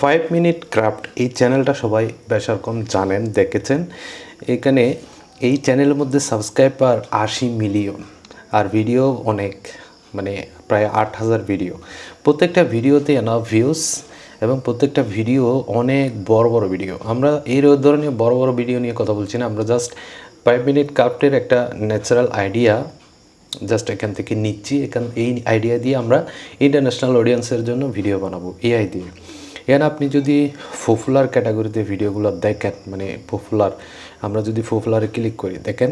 5 minute craft এই চ্যানেলটা সবাই বেশ রকম জানেন, দেখেছেন। এখানে এই চ্যানেলের মধ্যে সাবস্ক্রাইবার 80 মিলিয়ন, আর ভিডিও অনেক, মানে প্রায় 8,000 ভিডিও। প্রত্যেকটা ভিডিওতে এনাফ ভিউজ এবং প্রত্যেকটা ভিডিও অনেক বড় বড় ভিডিও। আমরা এই ধরনের বড় বড় ভিডিও নিয়ে কথা বলছি না, আমরা জাস্ট 5 মিনিট ক্রাফটের একটা ন্যাচারাল আইডিয়া জাস্ট এখান থেকে নিচ্ছি। এই আইডিয়া দিয়ে আমরা ইন্টারন্যাশনাল অডিয়েন্সের জন্য ভিডিও বানাবো এআই দিয়ে। এখানে আপনি যদি পপুলার ক্যাটাগরিতে ভিডিওগুলো দেখেন, মানে পপুলার, আমরা যদি পপুলারে ক্লিক করি, দেখেন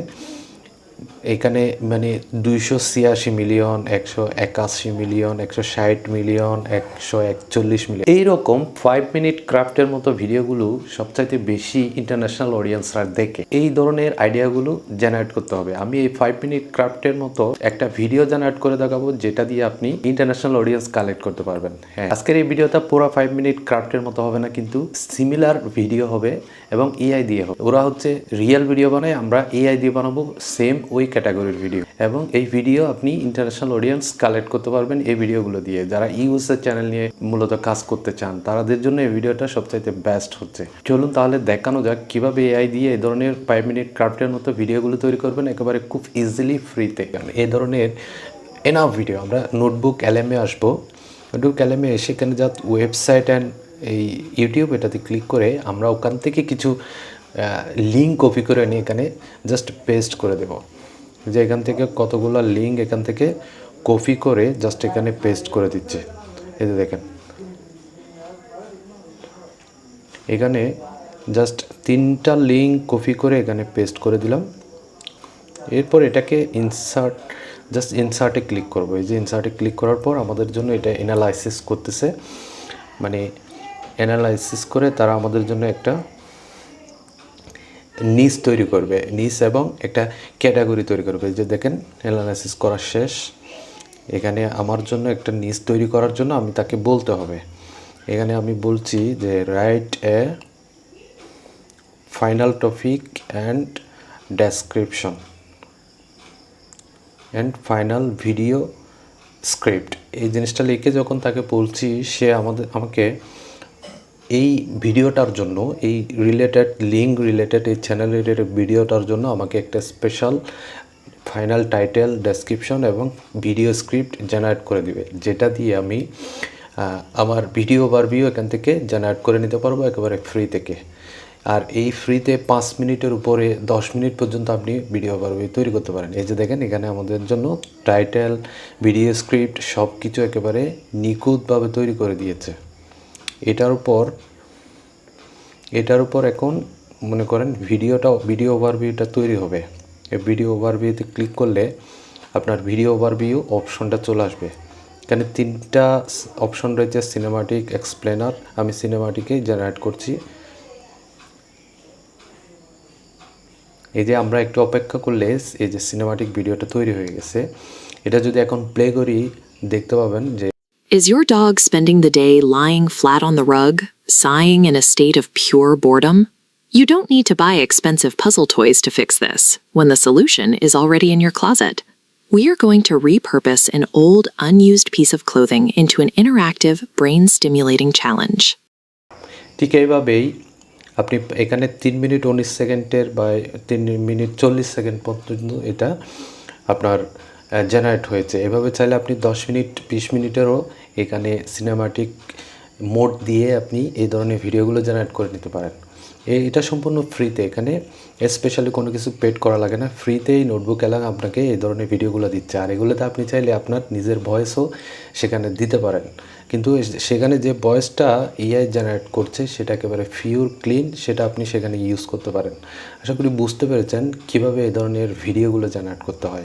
এখানে মানে 286 মিলিয়ন, 181 মিলিয়ন, 160 মিলিয়ন, 141 মিলিয়ন, এইরকম 5 মিনিট ক্রাফটের মতো ভিডিওগুলো সবচাইতে বেশি ইন্টারন্যাশনাল অডিয়েন্সরা দেখে। এই ধরনের আইডিয়াগুলো জেনারেট করতে হবে। আমি এই 5 মিনিট ক্রাফটের মতো একটা ভিডিও জেনারেট করে দেখাবো, যেটা দিয়ে আপনি ইন্টারন্যাশনাল অডিয়েন্স কালেক্ট করতে পারবেন। হ্যাঁ, আজকের এই ভিডিওটা পুরো 5 মিনিট ক্রাফটের মতো হবে না, কিন্তু সিমিলার ভিডিও হবে এবং এআই দিয়ে হবে। ওরা হচ্ছে রিয়েল ভিডিও বানায়, আমরা এআই দিয়ে বানাবো সেম ওই ক্যাটাগরির ভিডিও। এবং এই ভিডিও আপনি ইন্টারন্যাশনাল অডিয়েন্স কালেক্ট করতে পারবেন এই ভিডিওগুলো দিয়ে। যারা ইউএসএর চ্যানেল নিয়ে মূলত কাজ করতে চান, তাদের জন্য এই ভিডিওটা সবচাইতে বেস্ট হচ্ছে। চলুন তাহলে দেখানো যাক কিভাবে এআই দিয়ে এই ধরনের 5 মিনিট ক্রাফটের মতো ভিডিওগুলো তৈরি করবেন একেবারে খুব ইজিলি ফ্রিতে। এই ধরনের এনাফ ভিডিও। আমরা নোটবুক এলএমে আসবো। নোটবুক এলএমে এসে এখানে জাস্ট ওয়েবসাইট অ্যান্ড এই ইউটিউব এটাতে ক্লিক করে আমরা ওখান থেকে কিছু লিঙ্ক কপি করে নিয়ে এখানে জাস্ট পেস্ট করে দেব। যে এখান থেকে কতগুলো লিঙ্ক এখান থেকে কপি করে জাস্ট এখানে পেস্ট করে দিচ্ছে। এই যে দেখেন, এখানে জাস্ট 3টা লিঙ্ক কপি করে এখানে পেস্ট করে দিলাম। এরপর এটাকে ইনসার্টে ক্লিক করব। এই যে ইনসার্টে ক্লিক করার পর আমাদের জন্য এটা অ্যানালাইসিস করতেছে, মানে অ্যানালাইসিস করে তারা আমাদের জন্য একটা নিচ তৈরি করবে, নিচ এবং একটা ক্যাটাগরি তৈরি করবে। যে দেখেন অ্যানালাইসিস করা শেষ। এখানে আমার জন্য একটা নিচ তৈরি করার জন্য আমি তাকে বলতে হবে, এখানে আমি বলছি যে write a final topic and description and final video script. এই জিনিসটা লিখে যখন তাকে বলছি, সে আমাকে এই ভিডিওটার জন্য, এই রিলেটেড লিঙ্ক রিলেটেড এই চ্যানেল রিলেটেড ভিডিওটার জন্য আমাকে একটা স্পেশাল ফাইনাল টাইটেল, ডেসক্রিপশন এবং ভিডিও স্ক্রিপ্ট জেনারেট করে দিবে, যেটা দিয়ে আমি আমার ভিডিও ওভারভিউ এখান থেকে জেনারেট করে নিতে পারবো একেবারে ফ্রি থেকে। আর এই ফ্রিতে 5 মিনিটের উপরে 10 মিনিট পর্যন্ত আপনি ভিডিও ওভারভিউ তৈরি করতে পারেন। এই যে দেখেন এখানে আমাদের জন্য টাইটেল, ভিডিও স্ক্রিপ্ট সব কিছু একেবারে নিখুঁতভাবে তৈরি করে দিয়েছে। এটার উপর এখন মনে করেন ভিডিও ওভারভিউটা তৈরি হবে। এই ভিডিও ওভারভিউতে ক্লিক করলে আপনার ভিডিও ওভারভিউ অপশনটা চলে আসবে। এখানে 3টা অপশন রয়েছে, সিনেমাটিক, এক্সপ্লেনার। আমি সিনেমাটিকেই জেনারেট করছি। এই যে আমরা একটু অপেক্ষা করলে এই যে সিনেমাটিক ভিডিওটা তৈরি হয়ে গেছে। এটা যদি এখন প্লে করি, দেখতে পাবেন যে Is your dog spending the day lying flat on the rug, sighing in a state of pure boredom? You don't need to buy expensive puzzle toys to fix this, when the solution is already in your closet. We are going to repurpose an old, unused piece of clothing into an interactive, brain-stimulating challenge. ঠিক এইভাবেই আপনি এখানে 3 minute 19 সেকেন্ডের বা 3 minute 40 second পর্যন্ত এটা আপনার generate হয়েছে। এভাবে চাইলে আপনি 10 মিনিট 20 মিনিটেরও এখানে সিনেমাটিক মোড দিয়ে আপনি এই ধরনের ভিডিওগুলো জেনারেট করে নিতে পারেন। এটা সম্পূর্ণ ফ্রিতে, এখানে স্পেশালি কোনো কিছু পেড করা লাগে না। ফ্রিতেই নোটবুক এলাং আপনাকে এই ধরনের ভিডিওগুলো দিচ্ছে। আর এগুলোতে আপনি চাইলে আপনার নিজের ভয়েসও সেখানে দিতে পারেন, কিন্তু সেখানে যে ভয়েসটা এআই জেনারেট করছে সেটা একেবারে পিওর ক্লিন, সেটা আপনি সেখানে ইউজ করতে পারেন। আশা করি বুঝতে পেরেছেন কীভাবে এই ধরনের ভিডিওগুলো জেনারেট করতে হয়।